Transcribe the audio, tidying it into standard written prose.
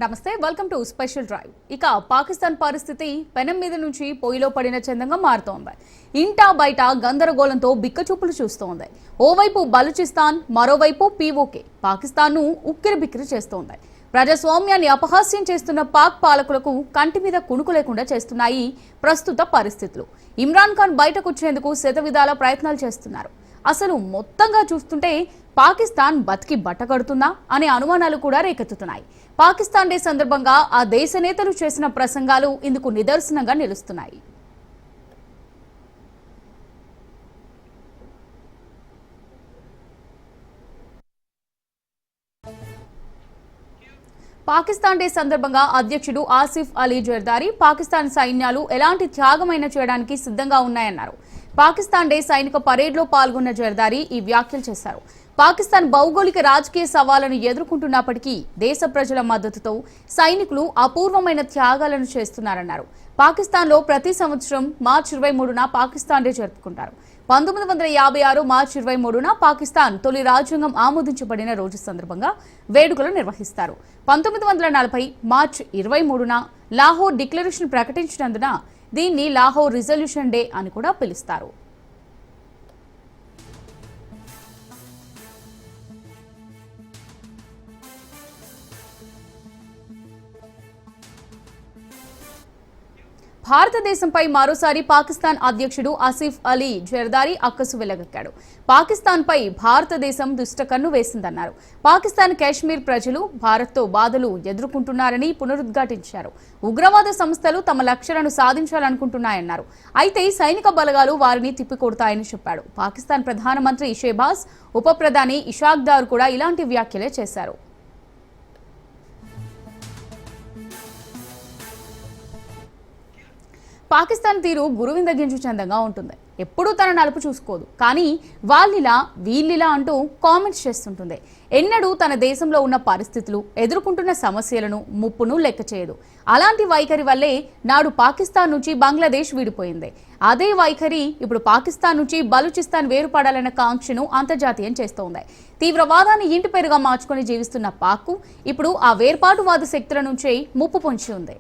నమస్తే welcome to special drive. ఇక పాకిస్తాన్ పరిస్థితి పెనం మీద నుంచి పొయ్యిలో పడిన చందంగా మారుతోంది. ఇంటా బయట గందరగోళంతో బిక్కచూపులు చూస్తోంది. ఓవైపు బలూచిస్తాన్, మరోవైపు పీఓకే పాకిస్తాన్ను ఉక్కిరిబిక్కిరి చేస్తోంది. ప్రజాస్వామ్యాన్ని అపహాస్యం చేస్తున్న పాక్ పాలకులకు కంటి మీద కునుకు లేకుండా చేస్తున్నాయి ప్రస్తుత పరిస్థితులు. ఇమ్రాన్ ఖాన్ బయటకు వచ్చేందుకు శతవిధాల ప్రయత్నాలు చేస్తున్నారు. అసలు మొత్తంగా చూస్తుంటే పాకిస్తాన్ బతికి బట్టకడుతుందా అనే అనుమానాలు కూడా రేకెత్తుతున్నాయి. పాకిస్తాన్ డే సందర్భంగా ఆ దేశ నేతలు చేసిన ప్రసంగాలు ఇందుకు నిదర్శనంగా నిలుస్తున్నాయి. పాకిస్తాన్ డే సందర్భంగా అధ్యక్షుడు ఆసిఫ్ అలీ జర్దారీ పాకిస్తాన్ సైన్యాలు ఎలాంటి త్యాగమైనా చేయడానికి సిద్ధంగా ఉన్నాయన్నారు. పాకిస్తాన్ డే సైనిక పరేడ్లో పాల్గొన్న జర్దారీ ఈ వ్యాఖ్యలు చేశారు. పాకిస్తాన్ భౌగోళిక రాజకీయ సవాళ్లను ఎదుర్కొంటున్నప్పటికీ దేశ ప్రజల మద్దతుతో సైనికులు అపూర్వమైన త్యాగాలను చేస్తున్నారన్నారు. పాకిస్తాన్లో ప్రతి సంవత్సరం మార్చి 23న పాకిస్తాన్ డే జరుపుకుంటారు. 1956 మార్చి 23న పాకిస్తాన్ తొలి రాజ్యాంగం ఆమోదించబడిన రోజు సందర్భంగా వేడుకలు నిర్వహిస్తారు. 1940 మార్చి 23న లాహోర్ డిక్లరేషన్ ప్రకటించినందున దీన్ని లాహోర్ రిజల్యూషన్ డే అని కూడా పిలుస్తారు. భారతదేశంపై మరోసారి పాకిస్తాన్ అధ్యక్షుడు ఆసిఫ్ అలీ జర్దారీ అక్కసు వెళ్లగక్కాడు. పాకిస్తాన్పై భారతదేశం దుష్టకన్ను వేసిందన్నారు. పాకిస్తాన్ కాశ్మీర్ ప్రజలు భారత్తో బాధలు ఎదుర్కొంటున్నారని పునరుద్ఘాటించారు. ఉగ్రవాద సంస్థలు తమ లక్ష్యాలను సాధించాలనుకుంటున్నాయన్నారు. అయితే సైనిక బలగాలు వారిని తిప్పికొడతాయని చెప్పాడు. పాకిస్తాన్ ప్రధానమంత్రి షెహబాజ్, ఉప ప్రధాని ఇషాక్ దార్ కూడా ఇలాంటి వ్యాఖ్యలే చేశారు. పాకిస్తాన్ తీరు గురువిందగించు చందంగా ఉంటుంది. ఎప్పుడూ తన నలుపు చూసుకోదు, కానీ వాళ్ళిలా వీళ్ళిలా అంటూ కామెంట్స్ చేస్తుంటుంది. ఎన్నడూ తన దేశంలో ఉన్న పరిస్థితులు, ఎదుర్కొంటున్న సమస్యలను, ముప్పును లెక్క చేయదు. అలాంటి వైఖరి వల్లే నాడు పాకిస్తాన్ నుంచి బంగ్లాదేశ్ విడిపోయింది. అదే వైఖరి ఇప్పుడు పాకిస్తాన్ నుంచి బలూచిస్తాన్ వేరుపడాలన్న కాంక్షను అంతర్జాతీయం చేస్తోంది. తీవ్రవాదాన్ని ఇంటి పేరుగా మార్చుకొని జీవిస్తున్న పాక్కు ఇప్పుడు ఆ వేర్పాటువాద శక్తుల నుంచే ముప్పు పొంచి ఉంది.